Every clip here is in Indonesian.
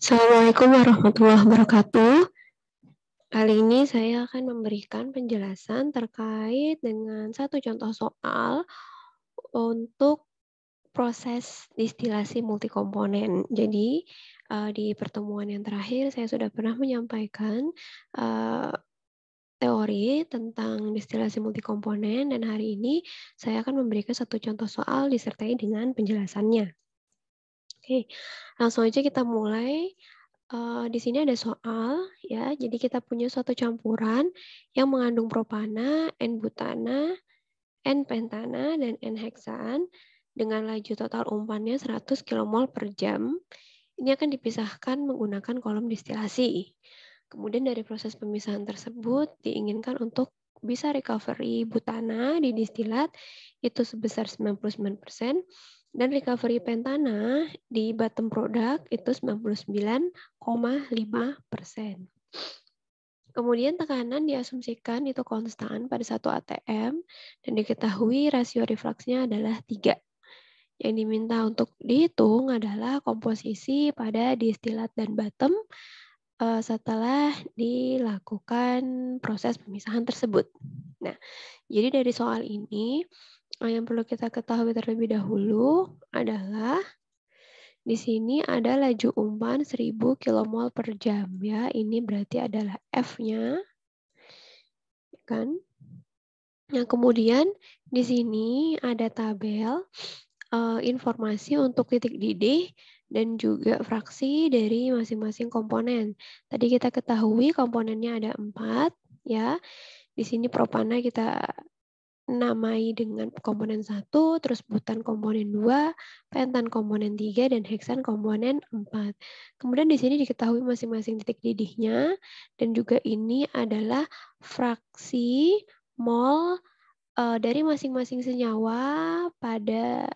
Assalamualaikum warahmatullahi wabarakatuh. Kali ini saya akan memberikan penjelasan terkait dengan satu contoh soal untuk proses distilasi multikomponen. Jadi, di pertemuan yang terakhir saya sudah pernah menyampaikan teori tentang distilasi multikomponen, dan hari ini saya akan memberikan satu contoh soal disertai dengan penjelasannya. Oke, langsung aja kita mulai. Di sini ada soal, ya. Jadi kita punya suatu campuran yang mengandung propana, N-butana, N-pentana, dan N-heksan dengan laju total umpannya 100 kmol per jam. Ini akan dipisahkan menggunakan kolom distilasi. Kemudian dari proses pemisahan tersebut diinginkan untuk bisa recovery butana di distilat itu sebesar 99%, dan recovery pentana di bottom product itu 99,5%. Kemudian tekanan diasumsikan itu konstan pada 1 atm dan diketahui rasio refluksnya adalah 3. Yang diminta untuk dihitung adalah komposisi pada distilat dan bottom setelah dilakukan proses pemisahan tersebut. Nah, jadi dari soal ini yang perlu kita ketahui terlebih dahulu adalah di sini ada laju umpan 1000 kmol per jam, ya. Ini berarti adalah F-nya, kan? Nah, kemudian di sini ada tabel informasi untuk titik didih dan juga fraksi dari masing-masing komponen. Tadi kita ketahui komponennya ada 4, ya. Di sini propana kita namai dengan komponen 1, terus butan komponen 2, pentan komponen 3, dan heksan komponen 4. Kemudian di sini diketahui masing-masing titik didihnya, dan juga ini adalah fraksi mol dari masing-masing senyawa pada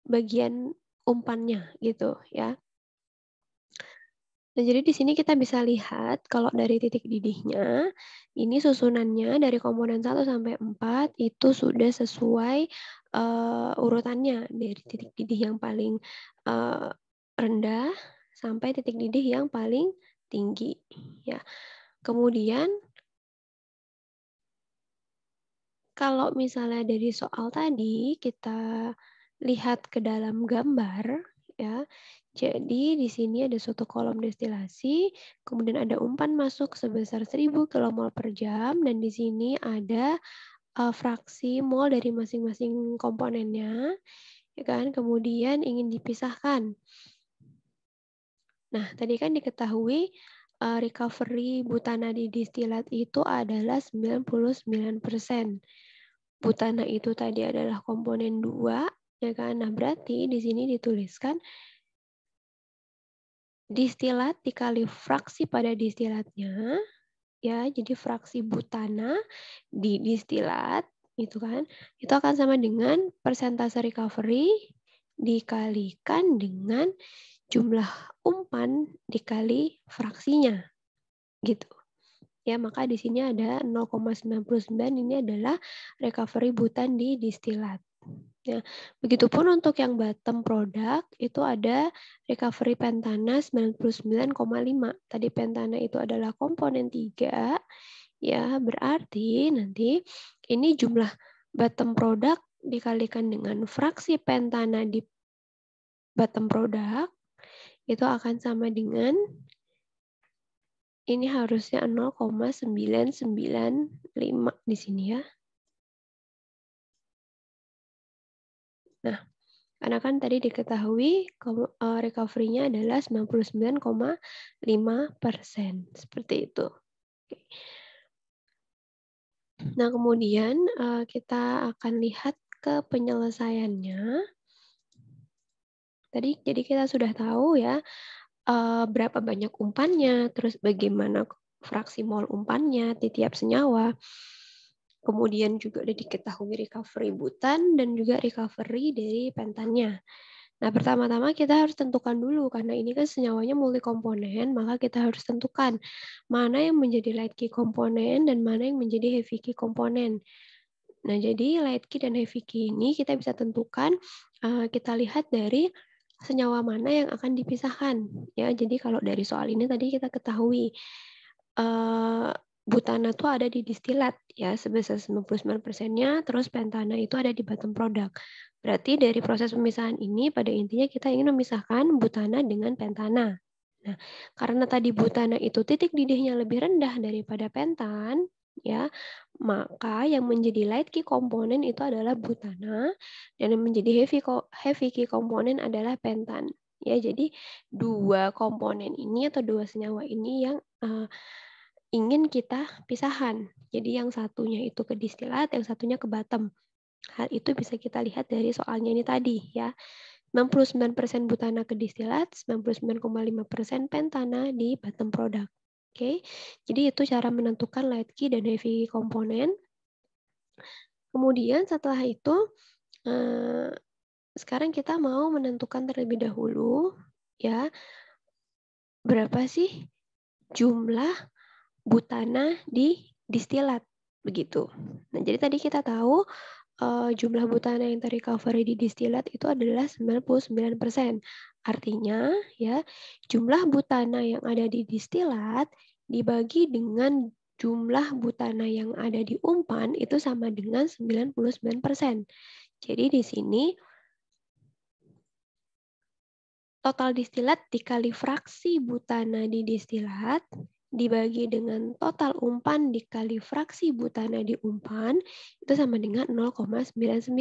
bagian umpannya, gitu, ya. Nah, jadi di sini kita bisa lihat kalau dari titik didihnya, ini susunannya dari komponen 1 sampai 4 itu sudah sesuai urutannya dari titik didih yang paling rendah sampai titik didih yang paling tinggi, ya. Kemudian kalau misalnya dari soal tadi kita lihat ke dalam gambar, ya. Jadi di sini ada suatu kolom destilasi, kemudian ada umpan masuk sebesar 1000 kmol per jam, dan di sini ada fraksi mol dari masing-masing komponennya, ya kan? Kemudian ingin dipisahkan. Nah, tadi kan diketahui recovery butana di distilat itu adalah 99%. Butana itu tadi adalah komponen 2, ya kan? Nah, berarti di sini dituliskan distilat dikali fraksi pada distilatnya, ya. Jadi fraksi butana di distilat itu kan, itu akan sama dengan persentase recovery dikalikan dengan jumlah umpan dikali fraksinya, gitu. Ya, maka di sini ada 0,99, ini adalah recovery butan di distilat. Ya, begitupun untuk yang bottom product itu ada recovery pentana 99,5. Tadi pentana itu adalah komponen 3, ya, berarti nanti ini jumlah bottom product dikalikan dengan fraksi pentana di bottom product itu akan sama dengan ini harusnya 0,995 di sini, ya. Nah, karena kan tadi diketahui recovery-nya adalah 99,5%. Seperti itu. Oke. Nah, kemudian kita akan lihat ke penyelesaiannya. Tadi jadi kita sudah tahu, ya, berapa banyak umpannya, terus bagaimana fraksi mol umpannya di tiap senyawa. Kemudian juga udah diketahui recovery butan dan juga recovery dari pentannya. Nah, pertama-tama kita harus tentukan dulu, karena ini kan senyawanya multikomponen, maka kita harus tentukan mana yang menjadi light key komponen dan mana yang menjadi heavy key komponen. Nah, jadi light key dan heavy key ini kita bisa tentukan, kita lihat dari senyawa mana yang akan dipisahkan. Ya, jadi kalau dari soal ini tadi kita ketahui butana itu ada di distilat ya sebesar 99%-nya, terus pentana itu ada di bottom product. Berarti dari proses pemisahan ini pada intinya kita ingin memisahkan butana dengan pentana. Nah, karena tadi butana itu titik didihnya lebih rendah daripada pentan, ya, maka yang menjadi light key komponen itu adalah butana dan yang menjadi heavy key komponen adalah pentan. Ya, jadi dua komponen ini atau dua senyawa ini yang ingin kita pisahkan. Jadi yang satunya itu ke distilat, yang satunya ke bottom. Hal itu bisa kita lihat dari soalnya ini tadi ya. 99% butana ke distilat, 99,5% pentana di bottom product. Oke. Jadi itu cara menentukan light key dan heavy komponen. Kemudian setelah itu sekarang kita mau menentukan terlebih dahulu ya berapa sih jumlah butana di distilat begitu. Nah, jadi tadi kita tahu jumlah butana yang terrecovery di distilat itu adalah 99%. Artinya ya, jumlah butana yang ada di distilat dibagi dengan jumlah butana yang ada di umpan itu sama dengan 99%. Jadi di sini total distilat dikali fraksi butana di distilat dibagi dengan total umpan dikali fraksi butana di umpan itu sama dengan 0,99.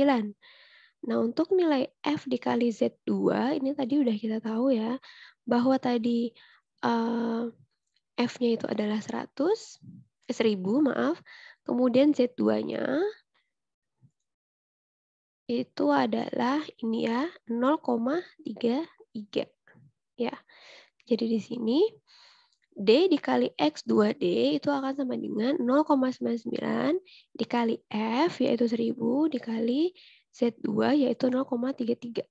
Nah, untuk nilai F dikali Z2 ini tadi udah kita tahu ya bahwa tadi F-nya itu adalah 1000 maaf. Kemudian Z2-nya itu adalah ini ya 0,33 ya. Jadi di sini D dikali X 2D itu akan sama dengan 0,99 dikali F yaitu 1000 dikali Z2 yaitu 0,33.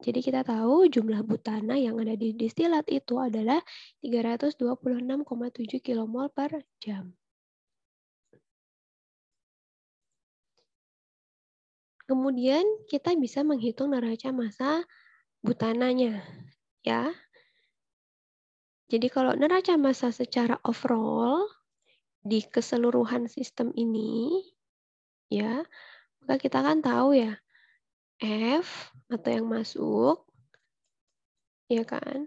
Jadi kita tahu jumlah butana yang ada di distilat itu adalah 326,7 kmol per jam. Kemudian kita bisa menghitung neraca massa butananya, ya. Jadi kalau neraca massa secara overall di keseluruhan sistem ini, ya, maka kita kan tahu ya, F atau yang masuk, ya kan,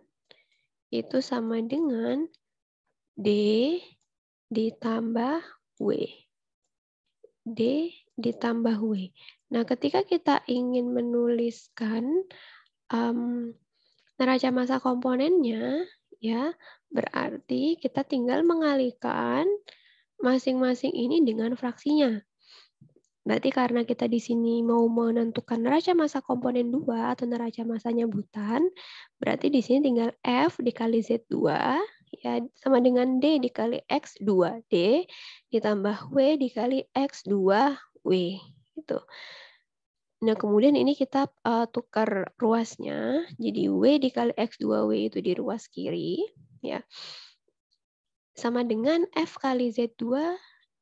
itu sama dengan D ditambah W. D ditambah W. Nah, ketika kita ingin menuliskan neraca massa komponennya, ya berarti kita tinggal mengalihkan masing-masing ini dengan fraksinya. Berarti karena kita di sini mau menentukan neraca massa komponen 2 atau neraca massanya butan, berarti di sini tinggal F dikali Z2 ya sama dengan D dikali X 2D ditambah W dikali X 2W gitu. Nah, kemudian ini kita tukar ruasnya. Jadi W dikali X2W itu di ruas kiri. Ya. Sama dengan F kali Z2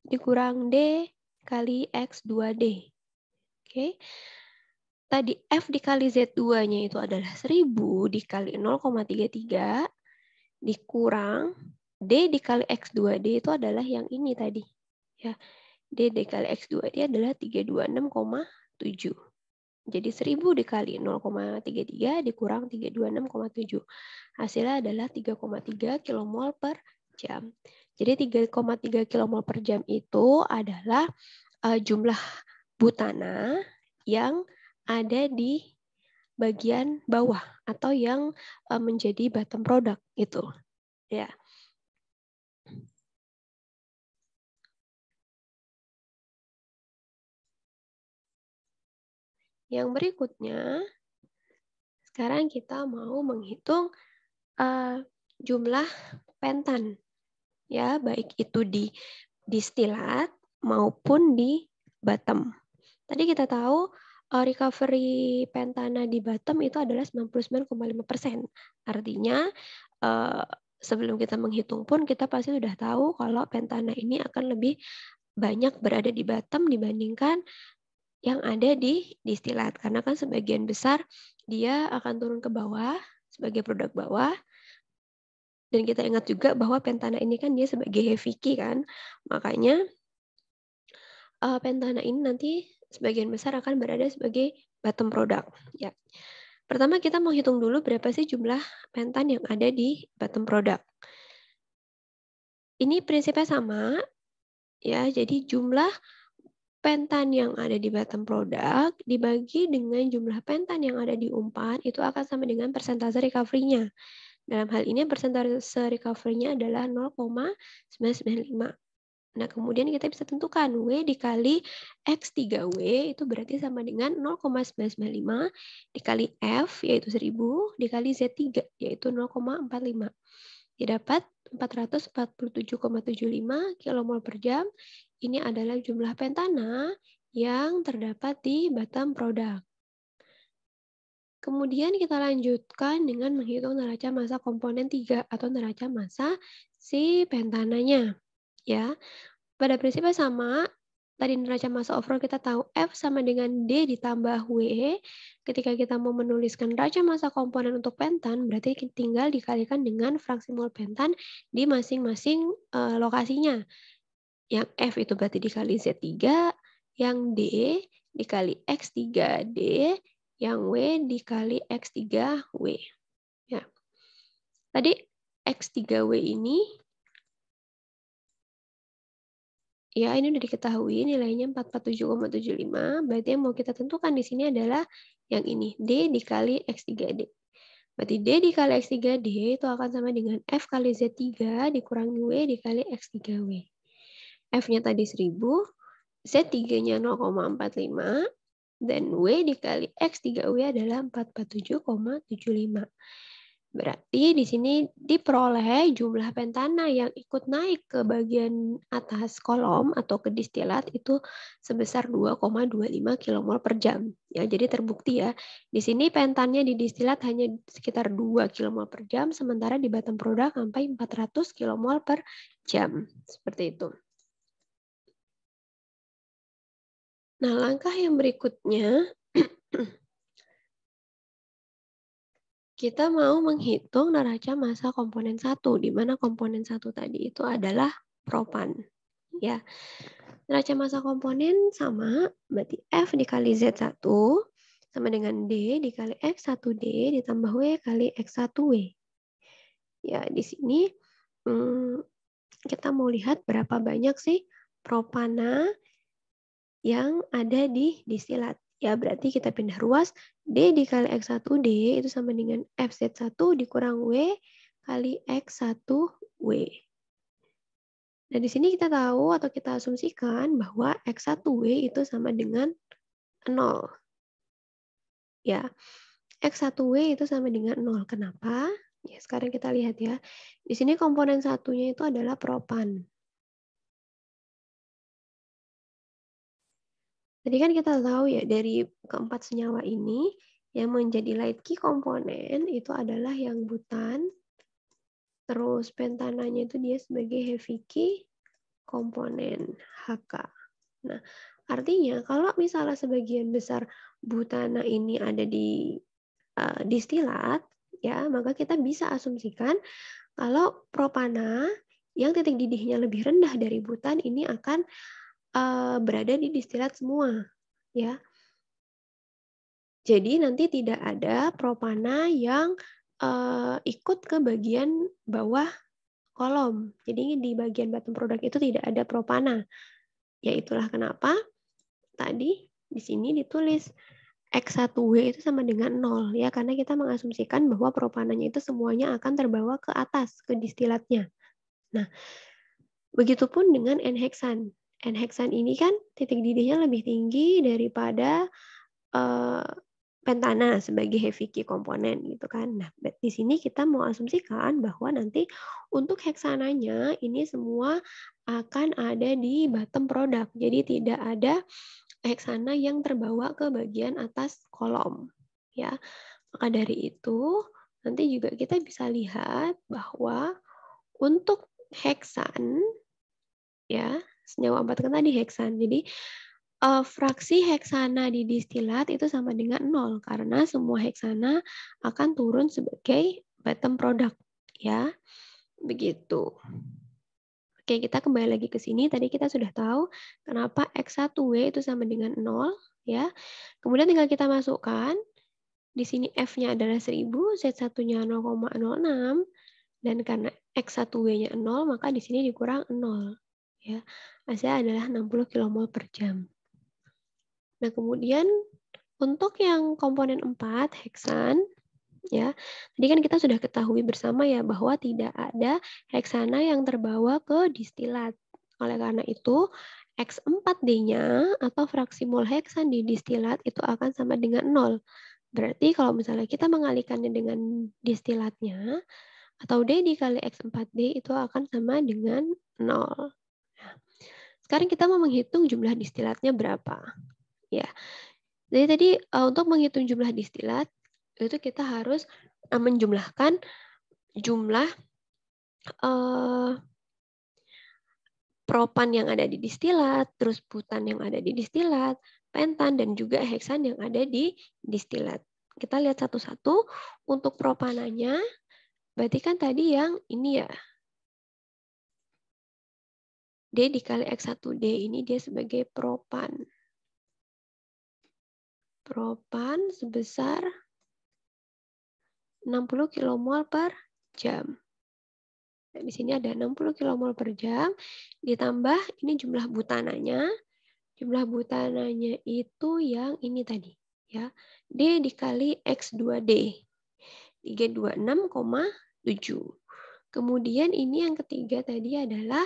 dikurang D kali X2D. Oke. Tadi F dikali Z2-nya itu adalah 1000 dikali 0,33 dikurang D dikali X2D itu adalah yang ini tadi. Ya. D dikali X2D adalah 326,7. Jadi 1000 dikali 0,33 dikurang 326,7. Hasilnya adalah 3,3 kmol per jam. Jadi 3,3 kmol per jam itu adalah jumlah butana yang ada di bagian bawah atau yang menjadi bottom product itu. Ya. Yang berikutnya, sekarang kita mau menghitung jumlah pentan, ya baik itu di distilat maupun di bottom. Tadi kita tahu recovery pentana di bottom itu adalah 99,5%. Artinya sebelum kita menghitung pun kita pasti sudah tahu kalau pentana ini akan lebih banyak berada di bottom dibandingkan yang ada di distilat. Karena kan sebagian besar dia akan turun ke bawah sebagai produk bawah. Dan kita ingat juga bahwa pentana ini kan dia sebagai heavy key kan. Makanya pentana ini nanti sebagian besar akan berada sebagai bottom product. Ya. Pertama kita mau hitung dulu berapa sih jumlah pentan yang ada di bottom product. Ini prinsipnya sama, ya. Jadi jumlah pentan yang ada di bottom product dibagi dengan jumlah pentan yang ada di umpan itu akan sama dengan persentase recovery-nya. Dalam hal ini persentase recovery-nya adalah 0,995. Nah, kemudian kita bisa tentukan W dikali X3W itu berarti sama dengan 0,995 dikali F yaitu 1000 dikali Z3 yaitu 0,45. Didapat 447,75 kmol per jam. Ini adalah jumlah pentana yang terdapat di bottom product. Kemudian kita lanjutkan dengan menghitung neraca massa komponen 3 atau neraca massa si pentananya. Ya, pada prinsipnya sama. Tadi neraca massa overall kita tahu F sama dengan D ditambah W. Ketika kita mau menuliskan neraca massa komponen untuk pentan, berarti tinggal dikalikan dengan fraksi mol pentan di masing-masing lokasinya. Yang F itu berarti dikali Z3, yang D dikali X3D, yang W dikali X3W. Ya. Tadi X3W ini ya, ini udah diketahui nilainya 447,75. Berarti yang mau kita tentukan di sini adalah yang ini, D dikali X3D. Berarti D dikali X3D itu akan sama dengan F kali Z3 dikurangi W dikali X3W. F-nya tadi 1000, Z3-nya 0,45, dan W dikali X3W adalah 447,75. Berarti di sini diperoleh jumlah pentana yang ikut naik ke bagian atas kolom atau ke distilat itu sebesar 2,25 kmol per jam. Ya, jadi terbukti ya. Di sini pentannya di distilat hanya sekitar 2 kmol per jam, sementara di bottom product sampai 400 kmol per jam. Seperti itu. Nah, langkah yang berikutnya, kita mau menghitung neraca massa komponen 1, di mana komponen 1 tadi itu adalah propan. Ya. Neraca massa komponen sama, berarti F dikali Z1 sama dengan D dikali X1D ditambah W kali X1W. Ya, di sini kita mau lihat berapa banyak sih propana yang ada di distilat. Ya, berarti kita pindah ruas, D dikali X1D itu sama dengan FZ1 dikurang W kali X1W. Nah, di sini kita tahu atau kita asumsikan bahwa X1W itu sama dengan 0. Ya, X1W itu sama dengan 0. Kenapa? Ya, sekarang kita lihat ya. Di sini komponen satunya itu adalah propan. Tadi kan kita tahu ya, dari keempat senyawa ini, yang menjadi light key komponen itu adalah yang butan, terus pentananya itu dia sebagai heavy key komponen HK. Nah, artinya kalau misalnya sebagian besar butana ini ada di distilat, ya, maka kita bisa asumsikan kalau propana yang titik didihnya lebih rendah dari butan ini akan berada di distilat semua, ya. Jadi nanti tidak ada propana yang ikut ke bagian bawah kolom. Jadi di bagian bottom product itu tidak ada propana. Ya, itulah kenapa tadi di sini ditulis X1W itu sama dengan 0 ya, karena kita mengasumsikan bahwa propananya itu semuanya akan terbawa ke atas ke distilatnya. Nah, begitupun dengan N-heksan. N-heksan ini kan titik didihnya lebih tinggi daripada pentana sebagai heavy key komponen gitu kan. Nah, di sini kita mau asumsikan bahwa nanti untuk heksananya ini semua akan ada di bottom product. Jadi tidak ada heksana yang terbawa ke bagian atas kolom. Ya, maka dari itu nanti juga kita bisa lihat bahwa untuk heksan, ya, senyawa 4 kan tadi heksan. Jadi fraksi heksana di distilat itu sama dengan 0 karena semua heksana akan turun sebagai bottom product, ya. Begitu. Oke, kita kembali lagi ke sini. Tadi kita sudah tahu kenapa X1W itu sama dengan 0, ya. Kemudian tinggal kita masukkan. Di sini F-nya adalah 1000, Z1-nya 0,06, dan karena X1W-nya 0, maka di sini dikurang 0. Ya. Hasilnya adalah 60 kmol per jam. Nah, kemudian untuk yang komponen 4, heksan, ya. Tadi kan kita sudah ketahui bersama ya bahwa tidak ada heksana yang terbawa ke distilat. Oleh karena itu, X4D-nya atau fraksi mol heksan di distilat itu akan sama dengan 0. Berarti kalau misalnya kita mengalihkannya dengan distilatnya, atau D dikali X4D itu akan sama dengan 0. Nah, sekarang kita mau menghitung jumlah distilatnya berapa. Ya. Jadi tadi untuk menghitung jumlah distilat, itu kita harus menjumlahkan jumlah propan yang ada di distilat, terus butan yang ada di distilat, pentan, dan juga heksan yang ada di distilat. Kita lihat satu-satu. Untuk propananya, berarti kan tadi yang ini ya. D dikali X1D ini dia sebagai propan. Propan sebesar 60 kmol per jam. Nah, di sini ada 60 kmol per jam, ditambah ini jumlah butananya. Jumlah butananya itu yang ini tadi, ya. D dikali X2D. 326,7. Kemudian ini yang ketiga tadi adalah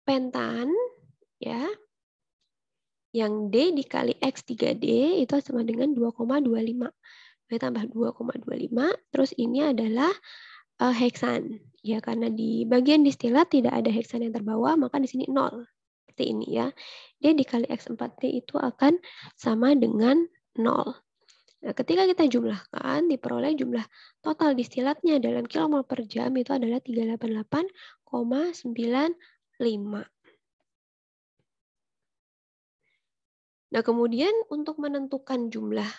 pentan, ya. Yang D dikali X3D itu sama dengan 2,25. Tambah 2,25, terus ini adalah heksan. Ya, karena di bagian distilat tidak ada heksan yang terbawa, maka di sini 0. Seperti ini ya. D dikali X4D itu akan sama dengan 0. Nah, ketika kita jumlahkan, diperoleh jumlah total distilatnya dalam kilomol per jam itu adalah 388,95. Nah, kemudian untuk menentukan jumlah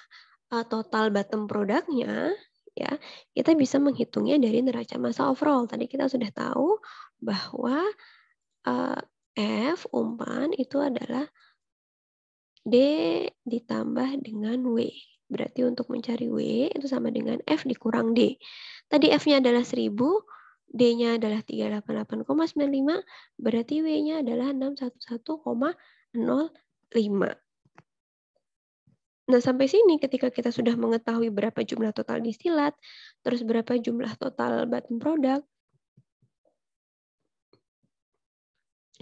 total bottom product-nya, ya, kita bisa menghitungnya dari neraca massa overall. Tadi kita sudah tahu bahwa F umpan itu adalah D ditambah dengan W. Berarti untuk mencari W itu sama dengan F dikurang D. Tadi F-nya adalah 1000, D-nya adalah 388,95, berarti W-nya adalah 611,05. Nah, sampai sini ketika kita sudah mengetahui berapa jumlah total distilat, terus berapa jumlah total bottom product,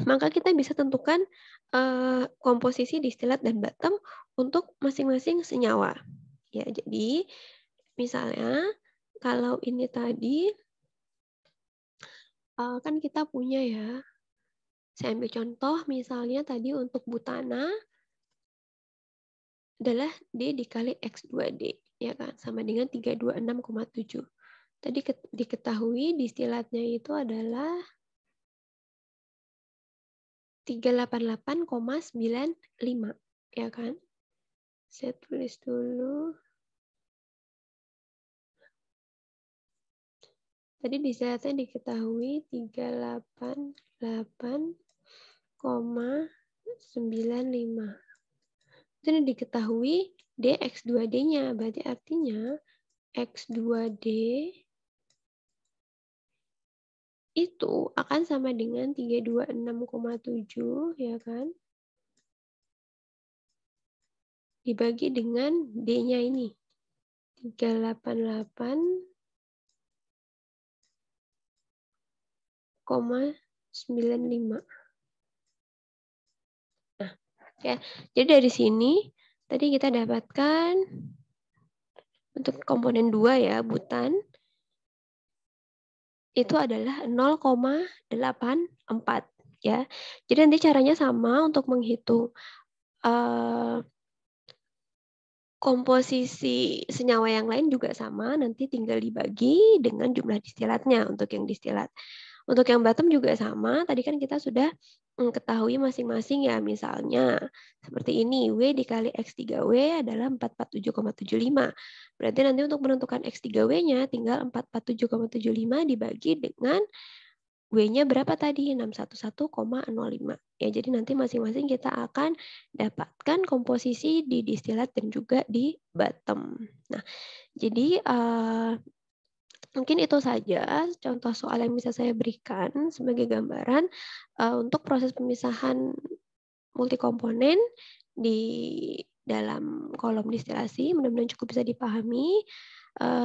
maka kita bisa tentukan komposisi distilat dan bottom untuk masing-masing senyawa. Ya, jadi misalnya kalau ini tadi kan kita punya ya, saya ambil contoh misalnya tadi untuk butana adalah D dikali X2D, ya kan, sama dengan 326,7. Tadi diketahui distilatnya itu adalah 388,95, ya kan? Saya tulis dulu. Tadi distilatnya diketahui 388,95. Itu diketahui dx2d-nya, berarti artinya x2d itu akan sama dengan 326,7, ya kan? Dibagi dengan d-nya ini 388,95. Nah, ya. Jadi dari sini tadi kita dapatkan untuk komponen 2 ya, butan itu adalah 0,84 ya. Jadi nanti caranya sama untuk menghitung komposisi senyawa yang lain juga sama, nanti tinggal dibagi dengan jumlah distilatnya untuk yang distilat. Untuk yang bottom juga sama, tadi kan kita sudah ketahui masing-masing ya, misalnya seperti ini, W dikali X3W adalah 447,75. Berarti nanti untuk menentukan X3W-nya tinggal 447,75 dibagi dengan W-nya berapa tadi? 611,05. Ya, jadi nanti masing-masing kita akan dapatkan komposisi di distilat dan juga di bottom. Nah, jadi mungkin itu saja contoh soal yang bisa saya berikan sebagai gambaran untuk proses pemisahan multikomponen di dalam kolom distilasi. Mudah-mudahan cukup bisa dipahami.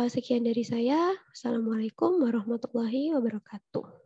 Sekian dari saya. Assalamualaikum warahmatullahi wabarakatuh.